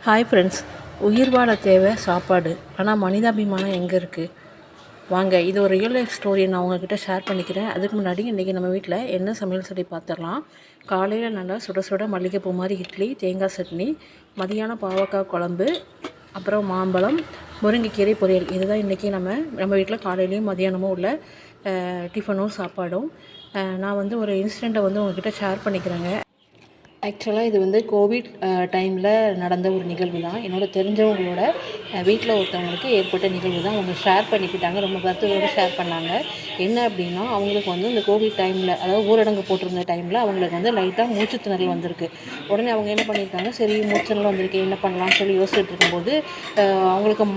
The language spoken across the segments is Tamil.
Hi friends. உயிர் வாழ தேவை சாப்பாடு, ஆனால் மனிதாபிமானம் எங்கே இருக்குது? வாங்க, இது ஒரு ரியல் லைஃப் ஸ்டோரியை நான் உங்கள்கிட்ட ஷேர் பண்ணிக்கிறேன். அதுக்கு முன்னாடி இன்றைக்கி நம்ம வீட்டில் என்ன சமையல் சொல்லி பார்த்துடலாம். காலையில் நல்லா சுட சுட மல்லிகைப்பூ மாதிரி இட்லி, தேங்காய் சட்னி, மதியானம் பாவக்காய் குழம்பு, அப்புறம் மாம்பழம், முருங்கைக்கீரை பொரியல். இதுதான் இன்றைக்கி நம்ம வீட்டில் காலையிலையும் மதியானமும் உள்ள டிஃபனும் சாப்பாடும். நான் ஒரு இன்சிடெண்ட்டை உங்கள்கிட்ட ஷேர் பண்ணிக்கிறேங்க. ஆக்சுவலாக இது கோவிட் டைமில் நடந்த ஒரு நிகழ்வு தான். என்னோட தெரிஞ்சவங்களோட வீட்டில் ஒருத்தவங்களுக்கு ஏற்பட்ட நிகழ்வு தான். அவங்க ஷேர் பண்ணிக்கிட்டாங்க, ரொம்ப கருத்துகளோடு ஷேர் பண்ணாங்க. என்ன அப்படின்னா, அவங்களுக்கு இந்த கோவிட் டைமில், அதாவது ஊரடங்கு போட்டிருந்த டைமில் அவங்களுக்கு லைட்டாக மூச்சுத்திணறல் வந்திருக்கு. உடனே அவங்க என்ன பண்ணியிருக்காங்க, சரி மூச்சுத்திணறல் வந்திருக்கு, என்ன பண்ணலாம்னு சொல்லி யோசிச்சுட்டு இருக்கும்போது அவங்களுக்கு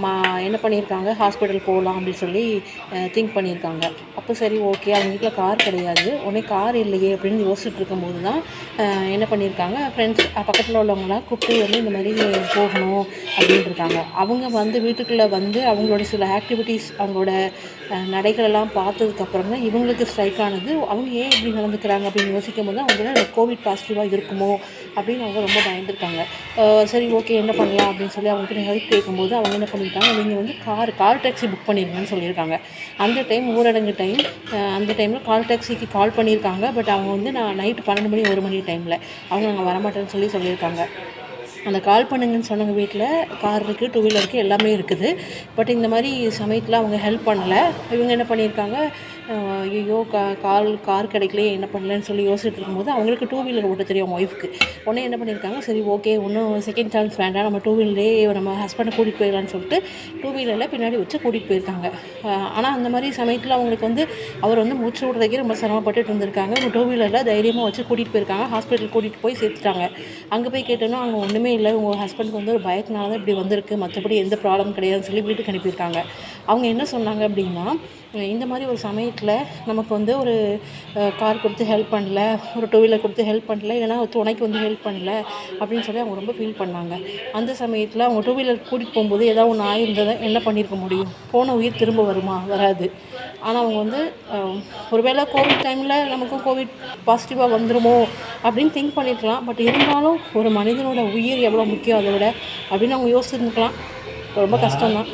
என்ன பண்ணியிருக்காங்க, ஹாஸ்பிட்டல் போகலாம் அப்படின்னு சொல்லி திங்க் பண்ணியிருக்காங்க. அப்போ சரி ஓகே, அவங்க வீட்டில் கார் கிடையாது. உடனே கார் இல்லையே அப்படின்னு யோசிச்சுட்டு இருக்கும்போது தான் என்ன பண்ணியிருக்காங்க, ஃப்ரெண்ட்ஸ் பக்கத்தில் உள்ளவங்களாம் கூப்பிட்டு இந்த மாதிரி போகணும் அப்படின்ட்டுருக்காங்க. அவங்க வீட்டுக்குள்ளே அவங்களோட சில ஆக்டிவிட்டீஸ், அவங்களோட நடைகளெல்லாம் பார்த்ததுக்கப்புறம் தான் இவங்களுக்கு ஸ்ட்ரைக் ஆனது. அவங்க ஏன் இப்படி நடந்துக்கிறாங்க அப்படின்னு யோசிக்கும் போது அவங்கள கோவிட் பாசிட்டிவாக இருக்குமோ அப்படின்னு அவங்க ரொம்ப பயந்துருக்காங்க. சரி ஓகே, என்ன பண்ணலாம் அப்படின்னு சொல்லி அவங்ககிட்ட ஹெல்ப் கேட்கும்போது அவங்க என்ன பண்ணியிருக்காங்க, நீங்கள் கால் டாக்ஸி புக் பண்ணிடுங்கன்னு சொல்லியிருக்காங்க. அந்த டைம் ஊரடங்கு டைம். அந்த டைமில் கால் டாக்ஸிக்கு கால் பண்ணியிருக்காங்க. பட் அவங்க நான் நைட்டு 12 மணி 1 மணி டைமில் அவங்க நாங்கள் வரமாட்டேன்னு சொல்லியிருக்காங்க. அந்த கால் பண்ணுங்கன்னு சொன்னவங்க வீட்டில் கார் இருக்குது, 2 வீலர் இருக்குது, எல்லாமே இருக்குது. பட் இந்த மாதிரி சமயத்தில் அவங்க ஹெல்ப் பண்ணலை. இவங்க என்ன பண்ணியிருக்காங்க, ஐயோ கார் கிடைக்கலையே, என்ன பண்ணலன்னு சொல்லி யோசிச்சுட்டு இருக்கும்போது அவங்களுக்கு 2 வீலர் ஓட்ட தெரியும் அவங்க ஒய்ஃப்க்கு. உடனே என்ன பண்ணியிருக்காங்க, சரி ஓகே, ஒன்றும் செகண்ட் சான்ஸ் வேண்டாம், நம்ம 2 வீலரே நம்ம ஹஸ்பண்டை கூட்டிகிட்டு போயிடலான்னு சொல்லிட்டு 2 வீலரில் பின்னாடி வச்சு கூட்டிகிட்டு போயிருக்காங்க. ஆனால் அந்த மாதிரி சமயத்தில் அவங்களுக்கு அவர் மூச்சு விடுறதுக்கே ரொம்ப சிரமப்பட்டுட்டு இருந்திருக்காங்க. 2 வீலரில் தைரியமாக வச்சு கூட்டிகிட்டு போயிருக்காங்க. ஹாஸ்பிட்டல் கூட்டிகிட்டு போய் சேர்த்துட்டாங்க. அங்கே போய் கேட்டோன்னா அவங்க ஒன்றுமே இல்லை, உங்கள் ஹஸ்பண்டுக்கு ஒரு பயத்தினால தான் இப்படி வந்திருக்கு, மற்றபடி எந்த ப்ராப்ளம் கிடையாதுன்னு சொல்லி வீட்டுக்கு அனுப்பியிருக்காங்க. அவங்க என்ன சொன்னாங்க அப்படின்னா, இந்த மாதிரி ஒரு சமயத்தில் நமக்கு ஒரு கார் கொடுத்து ஹெல்ப் பண்ணல, ஒரு 2 வீலர் கொடுத்து ஹெல்ப் பண்ணல, இல்லைனா துணைக்கு ஹெல்ப் பண்ணல அப்படின்னு சொல்லி அவங்க ரொம்ப ஃபீல் பண்ணாங்க. அந்த சமயத்தில் அவங்க 2 வீலர் கூட்டிகிட்டு போகும்போது ஏதாவது ஒன்று ஆயிருந்ததை என்ன பண்ணியிருக்க முடியும்? போன உயிர் திரும்ப வருமா? வராது. ஆனால் அவங்க ஒருவேளை கோவிட் டைமில் நமக்கும் கோவிட் பாசிட்டிவாக வந்துடுமோ அப்படின்னு திங்க் பண்ணியிருக்கலாம். பட் இருந்தாலும் ஒரு மனிதனோட உயிர் எவ்வளோ முக்கியம் அதை விட அப்படின்னு அவங்க யோசிச்சுருந்துக்கலாம். ரொம்ப கஷ்டம்தான்.